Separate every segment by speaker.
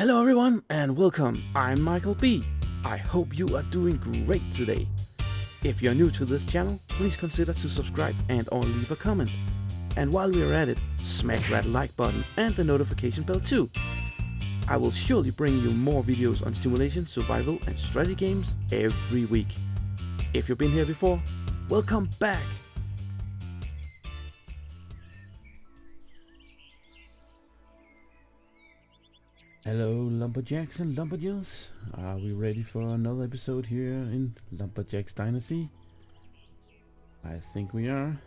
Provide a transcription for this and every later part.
Speaker 1: Hello everyone and welcome. I'm Michael B. I hope you are doing great today. If you're new to this channel, please consider to subscribe and or leave a comment. And while we're at it, smash that like button and the notification bell too. I will surely bring you more videos on simulation, survival and strategy games every week. If you've been here before, welcome back. Hello Lumberjacks and Lumberjacks, are we ready for another episode here in Lumberjacks Dynasty? I think we are.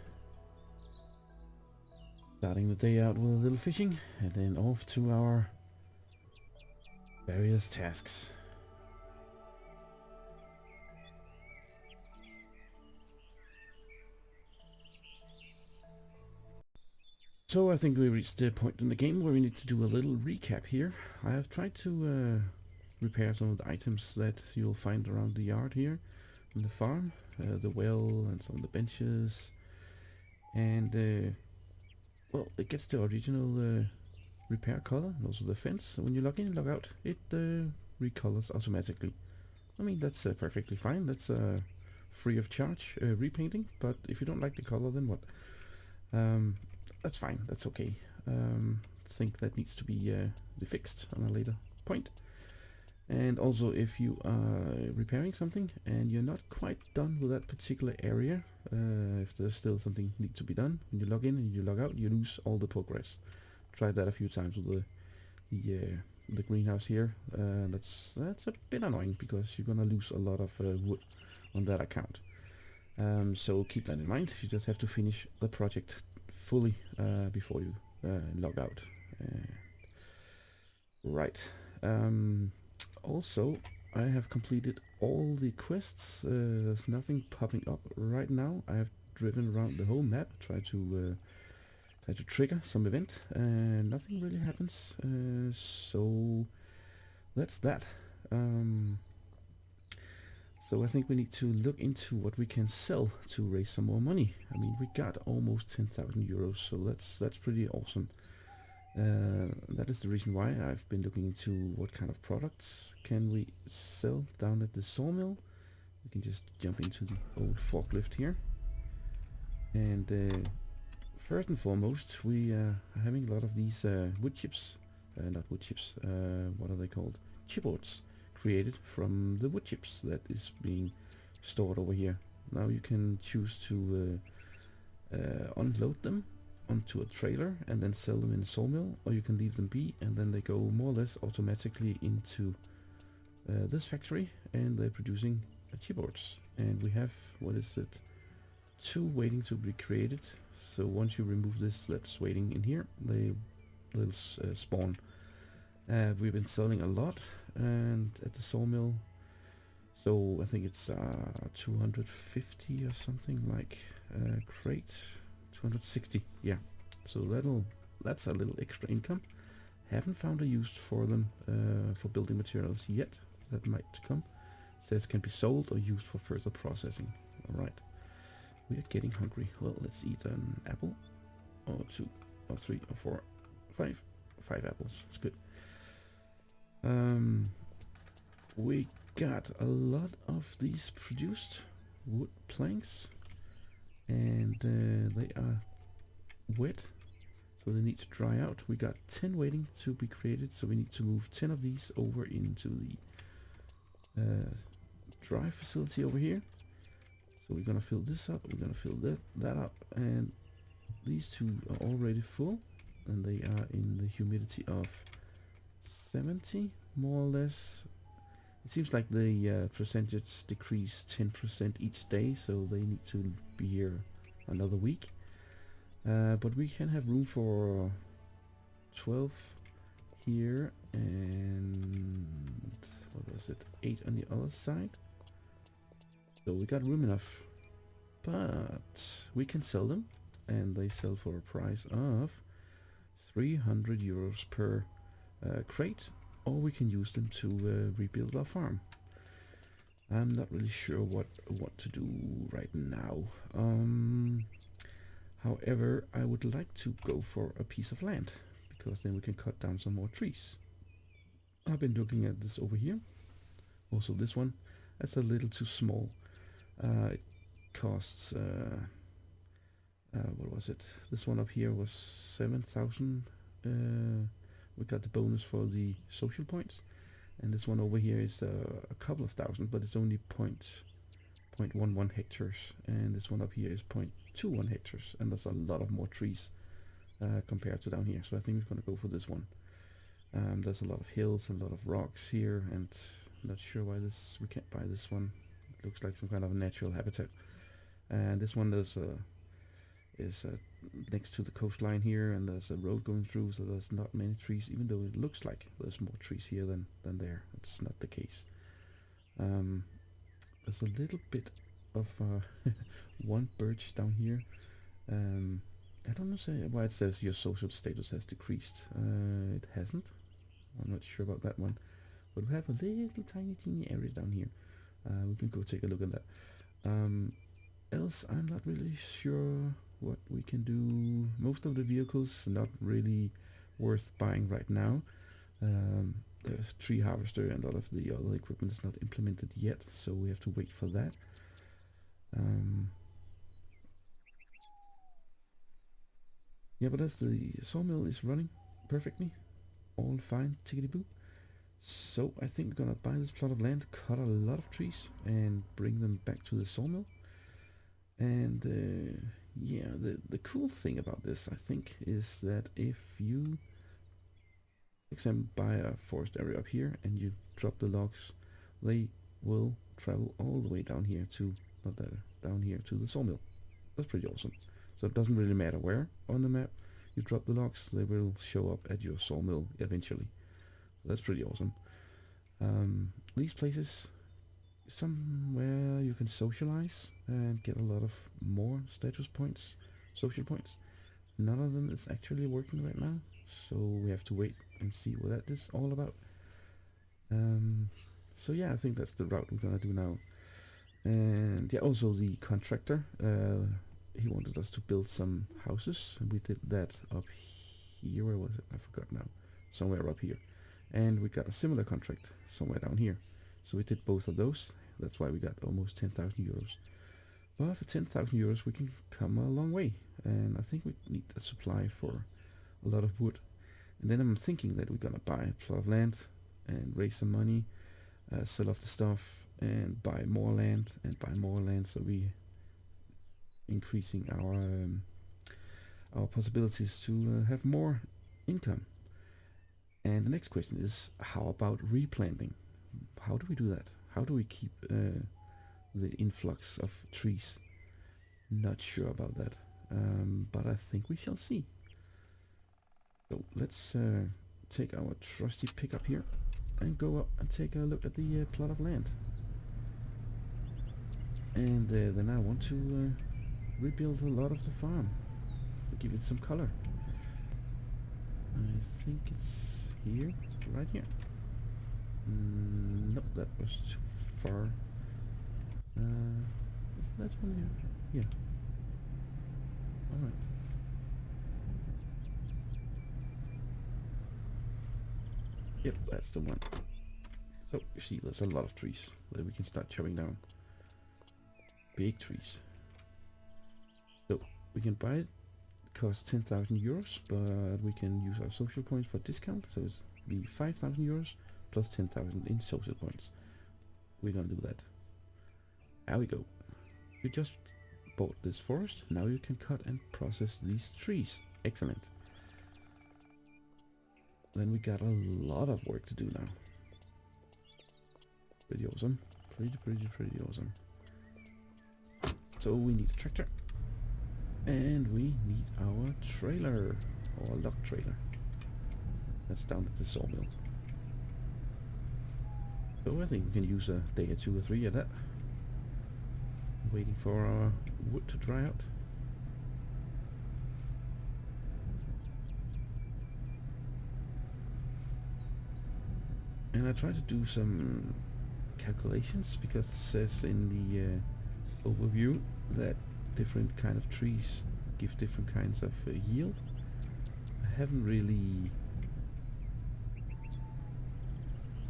Speaker 1: Starting the day out with a little fishing and then off to our various tasks. So I think we reached the point in the game where we need to do a little recap here. I have tried to repair some of the items that you'll find around the yard here in the farm. The well and some of the benches. And well, it gets the original repair color and also the fence. So when you log in and log out, it recolors automatically. I mean, that's perfectly fine. That's free of charge repainting. But if you don't like the color, then what? That's fine, that's okay. Think that needs to be fixed on a later point. And also, if you are repairing something and you're not quite done with that particular area, if there's still something needs to be done, when you log in and you log out, you lose all the progress. Tried that a few times with the greenhouse here. That's a bit annoying because you're gonna lose a lot of wood on that account. So keep that in mind. You just have to finish the project fully before you log out. Right. Also, I have completed all the quests. There's nothing popping up right now. I have driven around the whole map, tried to trigger some event, and nothing really happens. So that's that. So I think we need to look into what we can sell to raise some more money. I mean, we got almost 10,000 euros, so that's pretty awesome. That is the reason why I've been looking into what kind of products can we sell down at the sawmill. We can just jump into the old forklift here. And first and foremost, we are having a lot of these wood chips, not wood chips, what are they called? Chipboards. Created from the wood chips that is being stored over here. Now you can choose to unload them onto a trailer and then sell them in a sawmill, or you can leave them be and then they go more or less automatically into this factory and they're producing chipboards. And we have, what is it, 2 waiting to be created. So once you remove this that's waiting in here, they will spawn. We've been selling a lot and at the sawmill, so I think it's 250 or something like crate, 260, yeah. So that's a little extra income. Haven't found a use for them for building materials yet. That might come. It says can be sold or used for further processing. All right, we are getting hungry. Well, let's eat an apple, or 2 or 3 or 4, 5 apples. It's good. We got a lot of these produced wood planks, and they are wet, so they need to dry out. We got 10 waiting to be created, so we need to move 10 of these over into the dry facility over here. So we're gonna fill this up, we're gonna fill that up, and these 2 are already full, and they are in the humidity of 70 more or less. It seems like the percentage decrease 10% each day, so they need to be here another week. But we can have room for 12 here and what was it, 8 on the other side. So we got room enough, but we can sell them, and they sell for a price of 300 euros per crate, or we can use them to rebuild our farm. I'm not really sure what to do right now. However, I would like to go for a piece of land, because then we can cut down some more trees. I've been looking at this over here. Also this one, that's a little too small. It costs, what was it? This one up here was 7,000. We got the bonus for the social points. And this one over here is a couple of thousand, but it's only 0.11 hectares. And this one up here is 0.21 hectares. And there's a lot of more trees compared to down here. So I think we're going to go for this one. There's a lot of hills, a lot of rocks here, and I'm not sure why we can't buy this one. It looks like some kind of natural habitat. And this one is next to the coastline here, and there's a road going through, so there's not many trees, even though it looks like there's more trees here than there. It's not the case. There's a little bit of one birch down here. I don't know why it says your social status has decreased. It hasn't. I'm not sure about that one. But we have a little tiny teeny area down here. We can go take a look at that. Else, I'm not really sure what we can do. Most of the vehicles are not really worth buying right now. The tree harvester and a lot of the other equipment is not implemented yet, so we have to wait for that. Yeah, but as the sawmill is running perfectly, all fine, tickety-boo. So I think we're gonna buy this plot of land, cut a lot of trees, and bring them back to the sawmill. And yeah, the cool thing about this, I think, is that if you, for example, buy a forest area up here and you drop the logs, they will travel all the way down here to, not there, down here to the sawmill. That's pretty awesome. So it doesn't really matter where on the map you drop the logs, they will show up at your sawmill eventually. So that's pretty awesome. These places, somewhere you can socialize and get a lot of more status points, social points. None of them is actually working right now, so we have to wait and see what that is all about. So yeah, I think that's the route we're gonna do now. And yeah, also the contractor, he wanted us to build some houses, and we did that up here. Where was it? I forgot now. Somewhere up here. And we got a similar contract somewhere down here. So we did both of those. That's why we got almost 10,000 euros. Well, for 10,000 euros we can come a long way. And I think we need a supply for a lot of wood. And then I'm thinking that we're gonna buy a plot of land and raise some money, sell off the stuff, and buy more land, so we increasing our possibilities to have more income. And the next question is, how about replanting? How do we do that? How do we keep the influx of trees? Not sure about that, but I think we shall see. So let's take our trusty pickup here and go up and take a look at the plot of land. And then I want to rebuild a lot of the farm, give it some color. I think it's here, right here. Nope, that was too far. That's one here. Yeah. Alright. Yep, that's the one. So, you see, there's a lot of trees that we can start chopping down. Big trees. So, we can buy it. It costs 10,000 euros, but we can use our social points for discount. So, it's be 5,000 euros plus 10,000 in social points. We're gonna do that. There we go. You just bought this forest. Now you can cut and process these trees. Excellent. Then we got a lot of work to do now. Pretty awesome. Pretty awesome. So we need a tractor. And we need our trailer. Or log trailer. That's down at the sawmill. So I think we can use a day or 2 or 3 of that. Waiting for our wood to dry out. And I try to do some calculations because it says in the overview that different kind of trees give different kinds of yield. I haven't really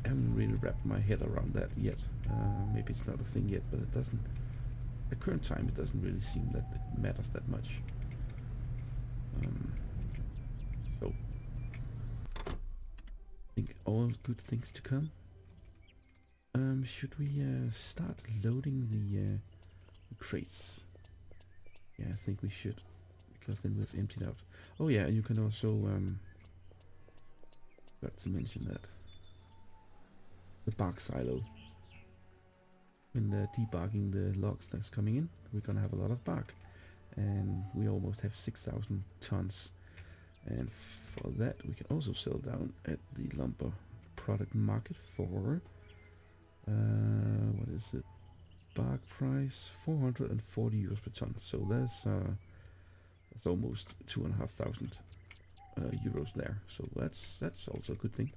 Speaker 1: haven't really wrapped my head around that yet. Maybe it's not a thing yet, but it doesn't. At current time, it doesn't really seem that it matters that much. So, I think all good things to come. Should we start loading the crates? Yeah, I think we should, because then we've emptied out. Oh yeah, and you can also got to mention that the bark silo. When debarking the logs that's coming in, we're gonna have a lot of bark, and we almost have 6,000 tons. And for that, we can also sell down at the lumber product market for what is it? Bark price 440 euros per ton. So that's almost 2,500 euros there. So that's also a good thing.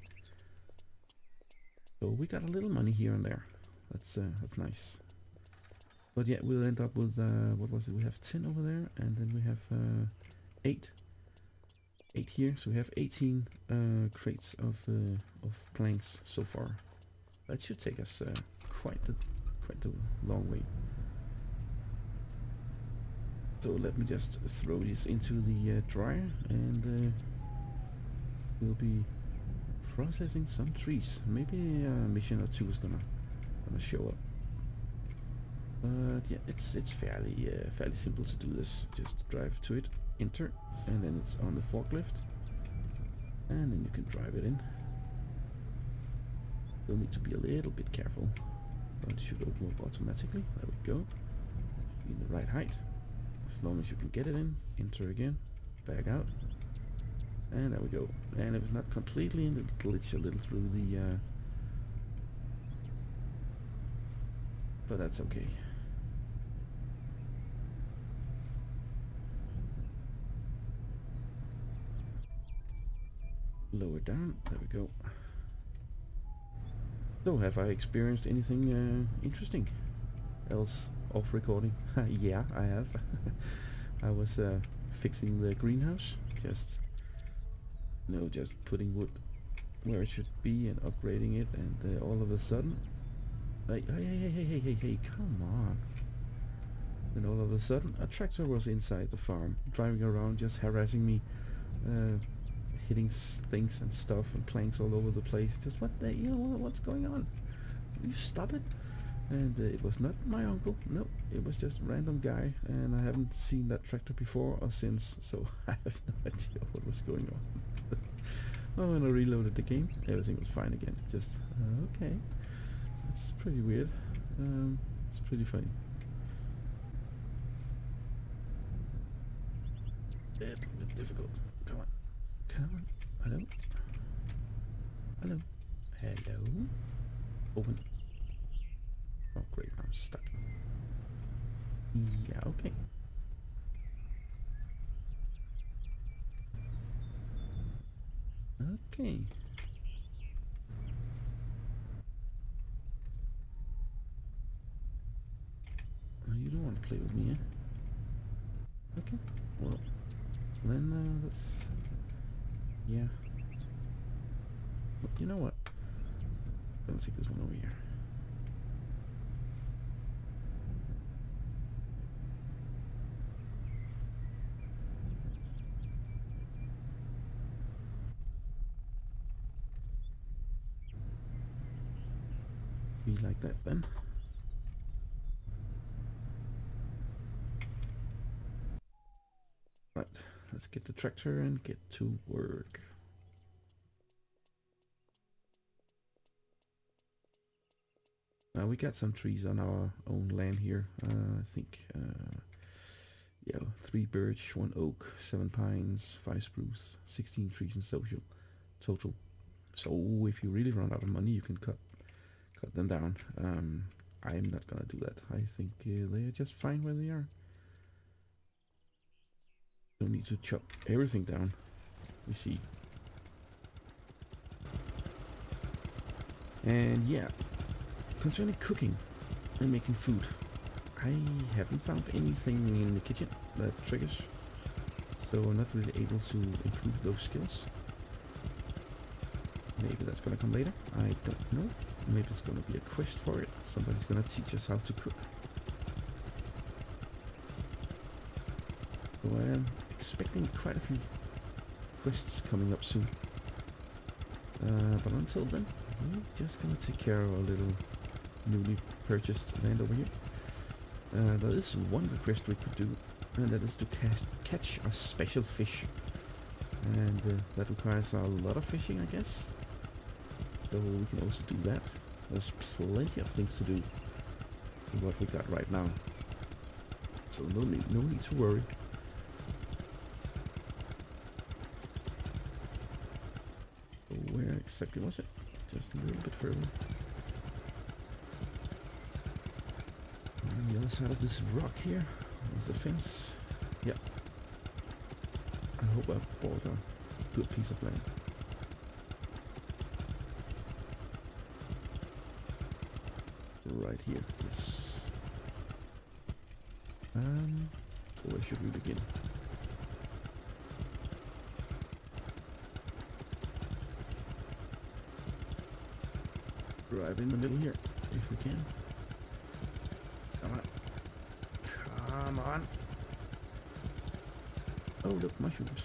Speaker 1: So we got a little money here and there. That's nice. But yeah, we'll end up with what was it? We have 10 over there, and then we have 8 here. So we have 18 crates of planks so far. That should take us quite a long way. So let me just throw this into the dryer, and we'll be processing some trees. Maybe a mission or two is gonna show up. But yeah, it's fairly simple to do this. Just drive to it, enter, and then it's on the forklift, and then you can drive it in. You'll need to be a little bit careful, but it should open up automatically. There we go. In the right height. As long as you can get it in, enter again, back out, and there we go. And if it's not completely in, it'll glitch a little through the but that's okay. Lower down, there we go. So, have I experienced anything interesting else off recording? Yeah, I have. I was fixing the greenhouse, just putting wood where it should be and upgrading it, and all of a sudden, hey, come on! And all of a sudden, a tractor was inside the farm, driving around, just harassing me, hitting things and stuff and planks all over the place. Just what's going on? Will you stop it? And it was not my uncle. No, it was just a random guy, and I haven't seen that tractor before or since, so I have no idea what was going on. Well, when I reloaded the game, everything was fine again. Just okay. It's pretty weird. It's pretty funny. A little bit difficult. Come on. Hello? Hello? Hello? Open. Oh great, I'm stuck. Yeah, okay. Okay. You don't want to play with me, eh? Okay. Well, then let's... Yeah. Well, you know what? I'm gonna take this one over here. Be like that then. Right, let's get the tractor and get to work. Now we got some trees on our own land here. I think, yeah, 3 birch, 1 oak, 7 pines, 5 spruce, 16 trees in total. So if you really run out of money, you can cut them down. I'm not gonna do that. I think they are just fine where they are. Don't need to chop everything down. We see. And yeah, concerning cooking and making food, I haven't found anything in the kitchen that triggers, so I'm not really able to improve those skills. Maybe that's gonna come later. I don't know. Maybe it's gonna be a quest for it. Somebody's gonna teach us how to cook. So I am expecting quite a few quests coming up soon. But until then, we're just gonna take care of our little newly purchased land over here. There is one request we could do, and that is to catch a special fish. And that requires a lot of fishing, I guess. So we can also do that. There's plenty of things to do with what we got right now. So no need to worry. So where exactly was it? Just a little bit further. On the other side of this rock here, there's the fence. Yeah. I hope I bought a good piece of land. Right here, yes. So where should we begin? Right in the middle here, if we can. Come on. Come on. Oh, look, mushrooms.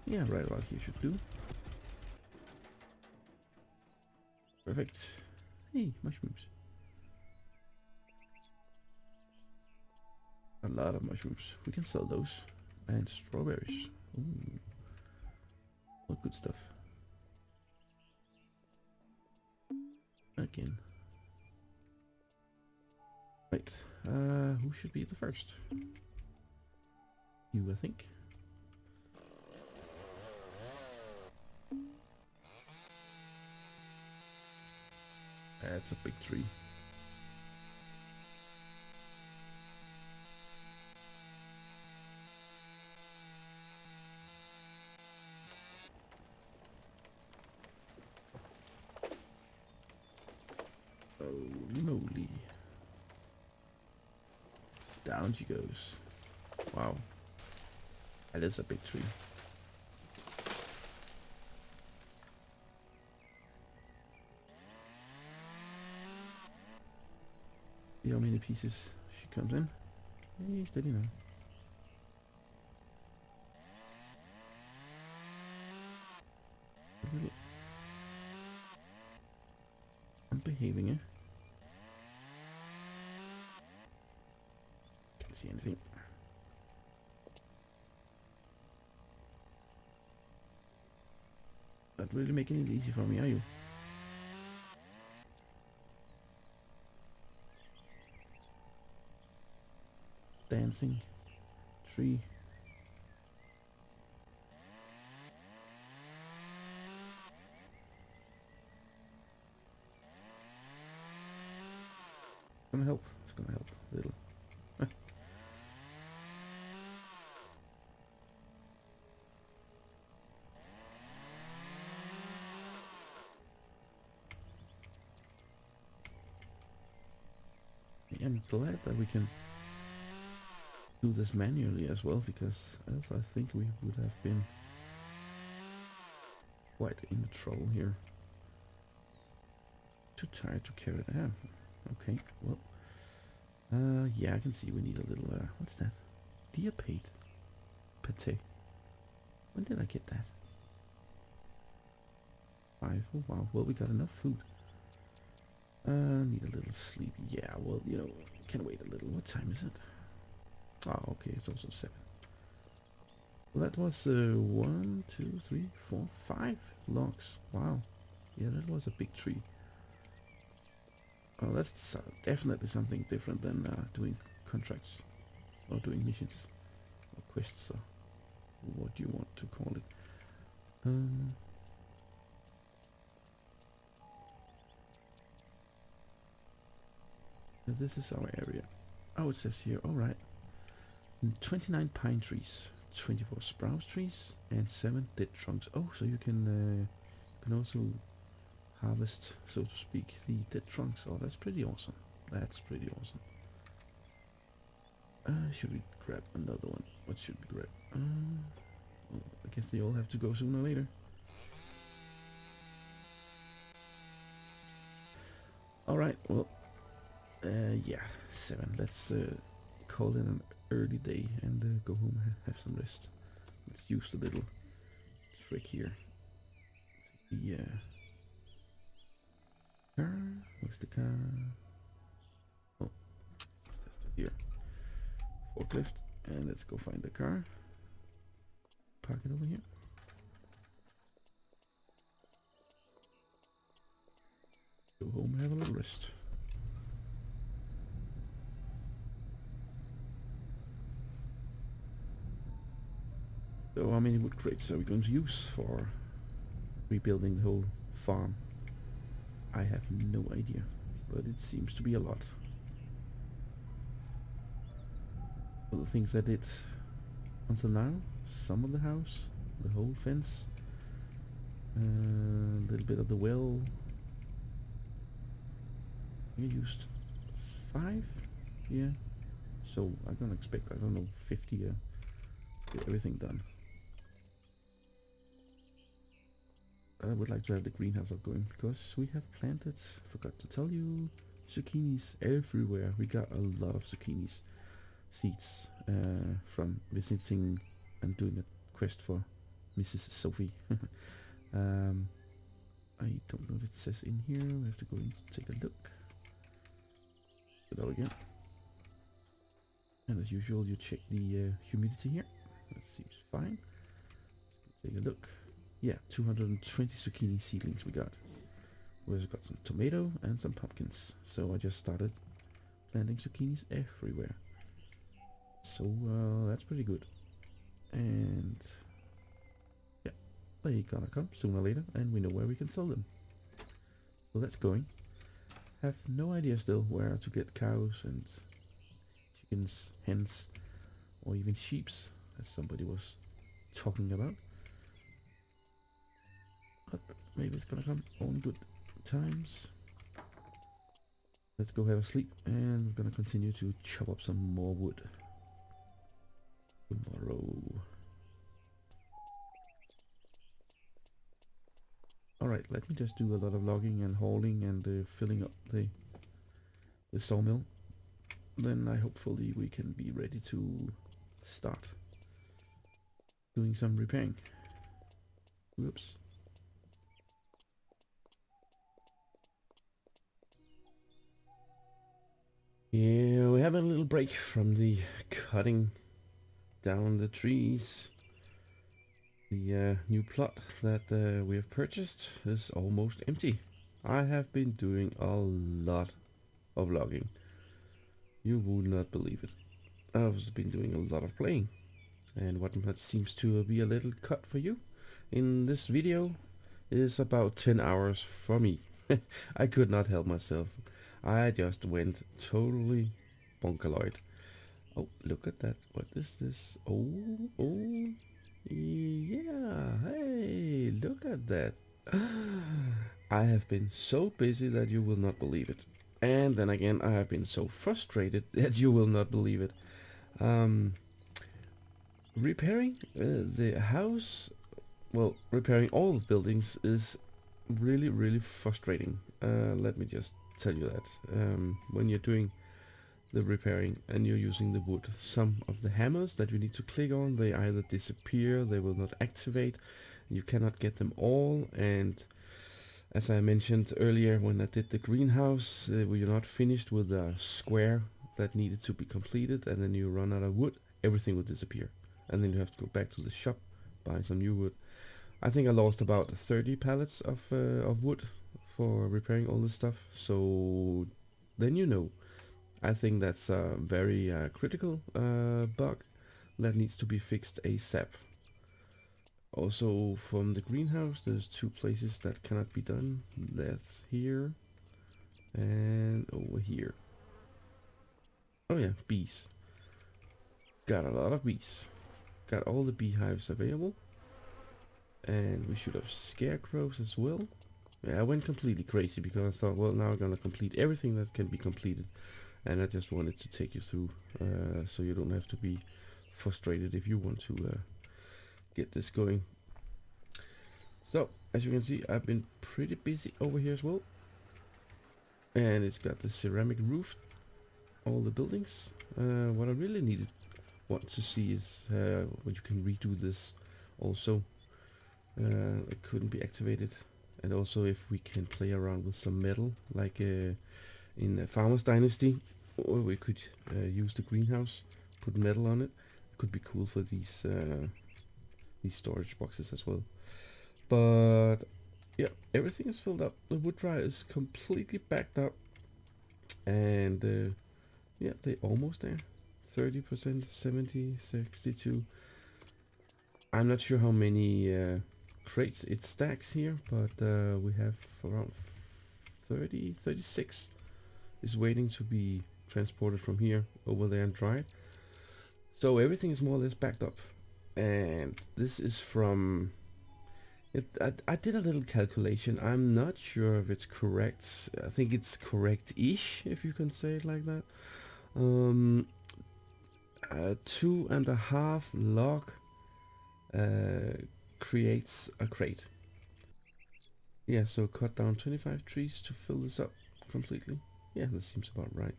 Speaker 1: Yeah, right about here should do. Perfect. Hey, mushrooms. A lot of mushrooms. We can sell those. And strawberries. Ooh. All good stuff. Again. Right. Who should be the first? You, I think. That's a big tree. Holy moly. Down she goes. Wow. That is a big tree. See how many pieces she comes in. Hey, steady now. I'm behaving, eh? Can't see anything. Not really making it easy for me, are you? Dancing tree. Gonna help. It's gonna help a little. I'm glad that we can do this manually as well, because else I think we would have been quite in trouble here. Too tired to carry it out. Okay, well, yeah, I can see we need a little, what's that? Deer pate. Pate. When did I get that? 5. Oh wow, well, we got enough food. Need a little sleep. Yeah, well, you know, can wait a little. What time is it? Oh, okay, it's also 7. Well, that was 1, 2, 3, 4, 5 logs. Wow. Yeah, that was a big tree. Oh, that's definitely something different than doing contracts or doing missions or quests or what you want to call it. This is our area. Oh, it says here, alright. 29 pine trees, 24 sprout trees, and 7 dead trunks. Oh, so you can also harvest, so to speak, the dead trunks. Oh, that's pretty awesome. That's pretty awesome. Should we grab another one? What should we grab? Well, I guess they all have to go sooner or later. Alright, well, yeah, 7. Let's call it an early day and go home and have some rest. Let's use the little trick here. The car, where's the car? Oh, it's here. Forklift, and let's go find the car. Park it over here. Go home and have a little rest. So how many wood crates are we going to use for rebuilding the whole farm? I have no idea, but it seems to be a lot. For the things I did until now, some of the house, the whole fence, a little bit of the well. We used 5, yeah. So I'm gonna expect, I don't know, 50 to get everything done. I would like to have the greenhouse up going because we have planted, forgot to tell you, zucchinis everywhere. We got a lot of zucchinis seeds from visiting and doing a quest for Mrs. Sophie. I don't know what it says in here. We have to go and take a look. Put it out again. And as usual, you check the humidity here. That seems fine. Take a look. Yeah, 220 zucchini seedlings we got. We also got some tomato and some pumpkins. So I just started planting zucchinis everywhere. So that's pretty good. And yeah, they're gonna come sooner or later, and we know where we can sell them. So that's going. Have no idea still where to get cows and chickens, hens, or even sheeps, as somebody was talking about. But maybe it's gonna come on good times. Let's go have a sleep, and we're gonna continue to chop up some more wood tomorrow. Alright, let me just do a lot of logging and hauling and filling up the sawmill. Then hopefully we can be ready to start doing some repairing. Whoops. Yeah, we have a little break from the cutting down the trees. The new plot that we have purchased is almost empty. I have been doing a lot of logging. You would not believe it. I've been doing a lot of playing. And what seems to be a little cut for you in this video is about 10 hours for me. I could not help myself. I just went totally bonkaloid. Oh, look at that. What is this? Oh, yeah. Hey, look at that. I have been so busy that you will not believe it. And then again, I have been so frustrated that you will not believe it. Repairing the house, well, repairing all the buildings is really frustrating. Let me just tell you that. When you're doing the repairing and you're using the wood, some of the hammers that you need to click on, they either disappear, they will not activate, you cannot get them all. And as I mentioned earlier, when I did the greenhouse, we are not finished with the square that needed to be completed, and then you run out of wood, everything will disappear, and then you have to go back to the shop, buy some new wood. I think I lost about 30 pallets of wood for repairing all this stuff. So then you know, I think that's a very critical bug that needs to be fixed ASAP. Also, from the greenhouse, there's 2 places that cannot be done. That's here and over here. Oh yeah, bees. Got a lot of bees. Got all the beehives available. And we should have scarecrows as well. Yeah, I went completely crazy because I thought, well, now I'm gonna complete everything that can be completed. And I just wanted to take you through, so you don't have to be frustrated if you want to get this going. So as you can see, I've been pretty busy over here as well, and it's got the ceramic roof, all the buildings. What I really want to see is what you can redo this also. It couldn't be activated, and also if we can play around with some metal like in Farmers Dynasty, or we could use the greenhouse, put metal on it. It could be cool for these storage boxes as well. But yeah, everything is filled up. The wood dryer is completely backed up, and yeah, they're almost there. 30%, 70, 62. I'm not sure how many crates it stacks here, but we have around 30, 36 is waiting to be transported from here over there and dried. So everything is more or less backed up, and this is from it. I did a little calculation. I'm not sure if it's correct. I think it's correct-ish, if you can say it like that. 2.5 log creates a crate. Yeah, so cut down 25 trees to fill this up completely. Yeah, that seems about right.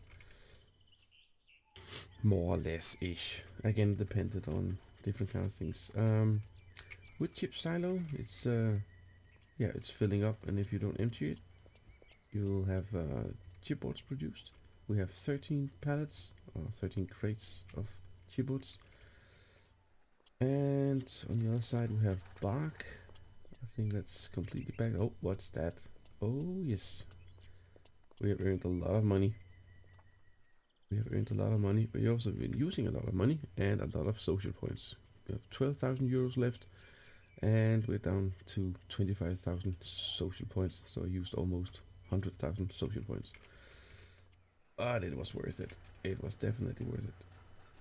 Speaker 1: More or less ish. Again, dependent on different kind of things. Wood chip silo, it's yeah, it's filling up, and if you don't empty it, you'll have chipboards produced. We have 13 pallets, or 13 crates of chipboards. And on the other side we have bark. I think that's completely back. Oh, what's that? Oh yes, we have earned a lot of money. We have earned a lot of money. We also been using a lot of money and a lot of social points. We have 12,000 euros left, and we're down to 25,000 social points. So I used almost 100,000 social points. But it was worth it. It was definitely worth it.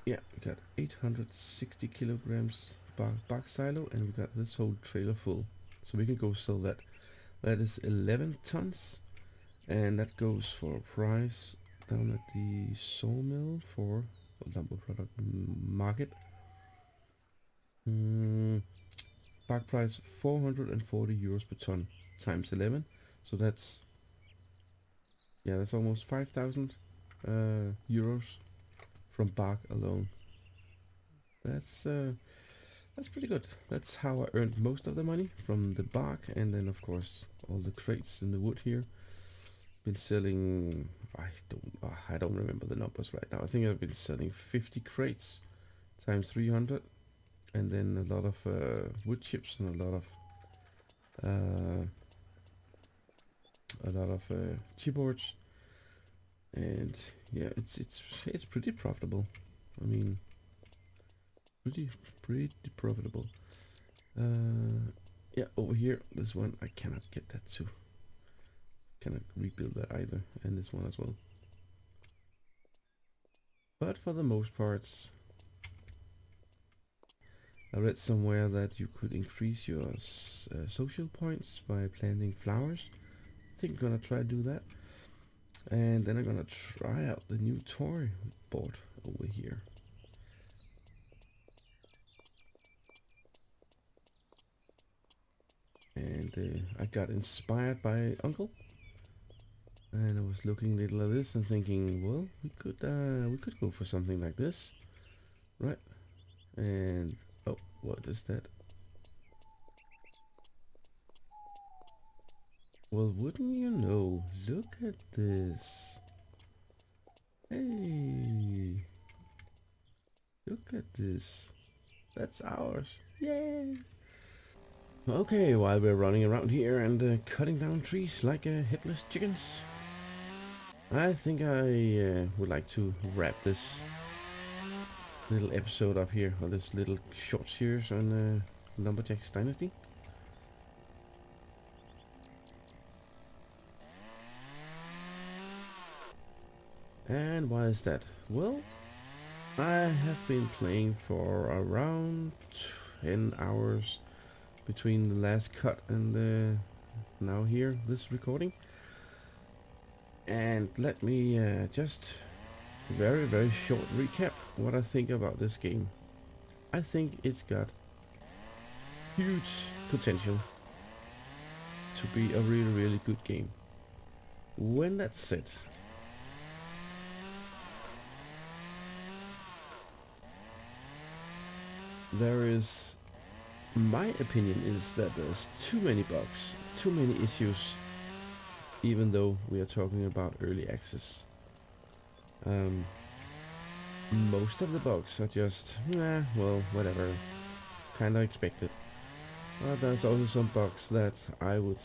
Speaker 1: Yeah, we got 860 kilograms bark silo, and we got this whole trailer full. So we can go sell that. That is 11 tons, and that goes for a price down at the sawmill for a lumber product market. Bark price 440 euros per ton times 11. So that's, yeah, that's almost 5,000 euros from bark alone. That's pretty good. That's how I earned most of the money, from the bark, and then of course all the crates in the wood here. Been selling, I don't remember the numbers right now. I think I've been selling 50 crates times 300, and then a lot of wood chips and a lot of chipboards. And yeah, it's pretty profitable. I mean, pretty profitable. Yeah, over here, this one I cannot get that to. Cannot rebuild that either, and this one as well. But for the most parts, I read somewhere that you could increase your social points by planting flowers. I think I'm gonna try to do that, and then I'm gonna try out the new toy board over here. And I got inspired by Uncle, and I was looking a little at this and thinking, well, we could go for something like this, right? And oh, what is that? Well, wouldn't you know? Look at this. Hey, look at this. That's ours. Yay! Okay, while we're running around here and cutting down trees like headless chickens, I think I would like to wrap this little episode up here, or this little short series on Lumberjacks Dynasty. And why is that? Well, I have been playing for around 10 hours between the last cut and now here, this recording. And let me just very short recap what I think about this game. I think it's got huge potential to be a really, really good game. When that's said, there is, my opinion is that there's too many bugs, too many issues, even though we are talking about early access. Most of the bugs are just, well, whatever, kinda expected. But there's also some bugs that I would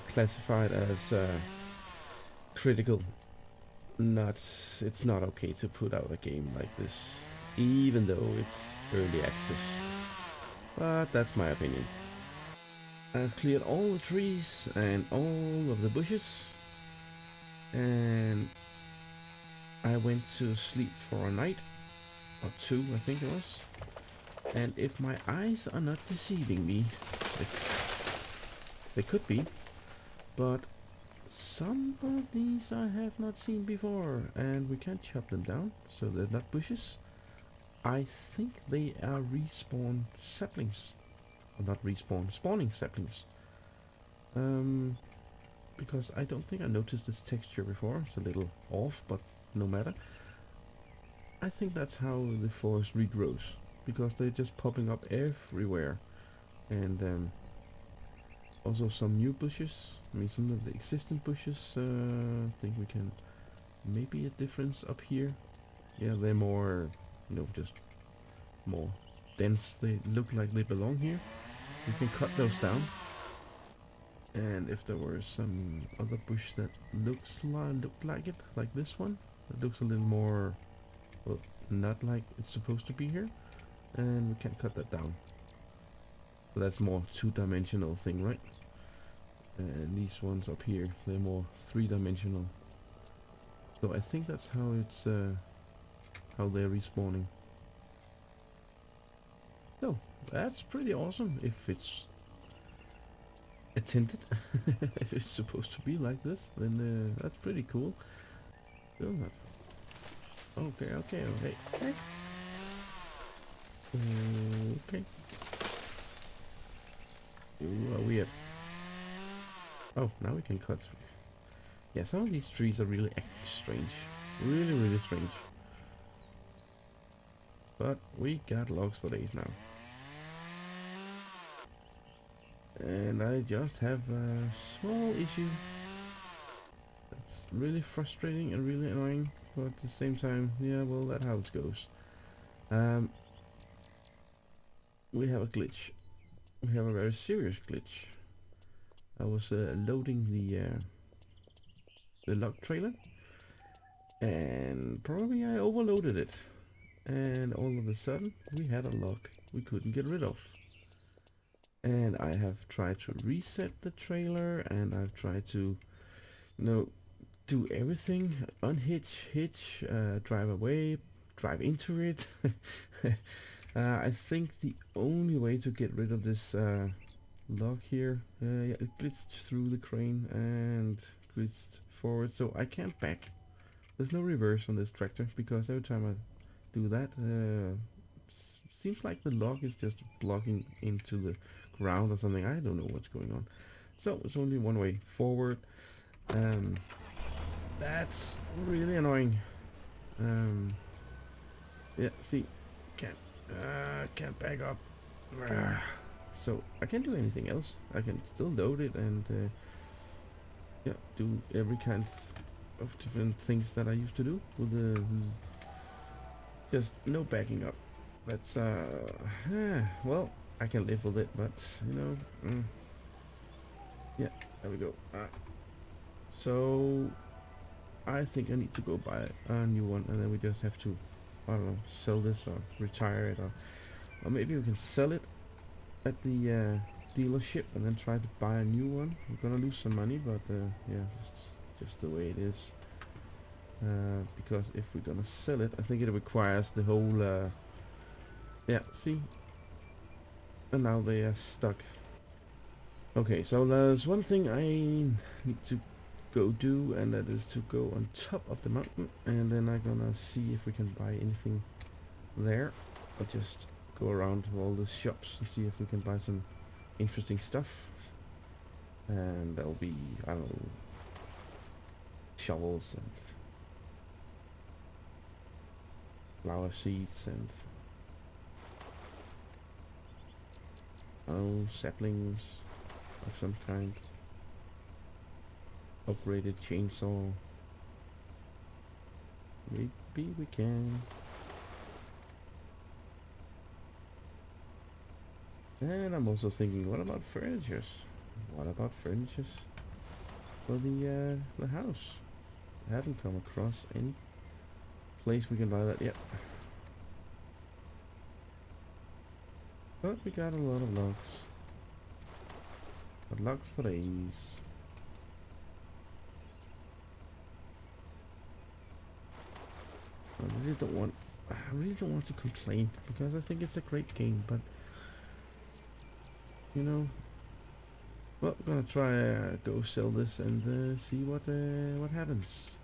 Speaker 1: classify it as critical. It's not okay to put out a game like this, even though it's early access. But that's my opinion. I've cleared all the trees and all of the bushes, and I went to sleep for a night, or two I think it was. And if my eyes are not deceiving me, they could be, but some of these I have not seen before, and we can't chop them down, so they're not bushes. I think they are respawn saplings. Or not respawn, spawning saplings. Because I don't think I noticed this texture before. It's a little off, but no matter. I think that's how the forest regrows, because they're just popping up everywhere. And also some new bushes. I mean, some of the existing bushes, I think we can maybe a difference up here. Yeah, they're more, just more dense. They look like they belong here. We can cut those down. And if there were some other bush that looked like it, like this one, that looks a little more, well, not like it's supposed to be here, and we can cut that down. So that's more two-dimensional thing, right? And these ones up here, they're more three-dimensional. So I think that's how it's how they're respawning. So that's pretty awesome if it's attended. If it's supposed to be like this, then that's pretty cool. Still not. Okay. Okay. Ooh, are we at? Oh, now we can cut through. Yeah, some of these trees are really strange. Really, really strange. But we got logs for days now. And I just have a small issue. That's really frustrating and really annoying. But at the same time, yeah, well, that's how it goes. We have a glitch. We have a very serious glitch. I was loading the log trailer, and probably I overloaded it. And all of a sudden, we had a log we couldn't get rid of. And I have tried to reset the trailer, and I've tried to, do everything, unhitch, hitch, drive away, drive into it. I think the only way to get rid of this log here, yeah, it glitched through the crane and glitched forward, so I can't back. There's no reverse on this tractor, because every time I do that, seems like the log is just blocking into the ground or something. I don't know what's going on. So it's only one way forward. That's really annoying. Yeah, see, can't back up. So I can't do anything else. I can still load it and yeah, do every kind of different things that I used to do with the just no backing up. That's well, I can live with it, but yeah, there we go. So I think I need to go buy a new one, and then we just have to, I don't know, sell this or retire it, or maybe we can sell it at the dealership and then try to buy a new one. We're gonna lose some money, but yeah, just the way it is. Because if we're gonna sell it, I think it requires the whole yeah, see, and now they are stuck. Okay, so there's one thing I need to go do, and that is to go on top of the mountain, and then I'm gonna see if we can buy anything there. I'll just go around to all the shops and see if we can buy some interesting stuff. And that'll be, I don't know, shovels and flower seeds and saplings of some kind. Upgraded chainsaw. Maybe we can. And I'm also thinking, what about furnitures? What about furnitures for the house? I haven't come across any place we can buy that yet. But we got a lot of logs. But logs for days. I really don't want to complain because I think it's a great game, but you know, well, we're gonna try go sell this and see what happens.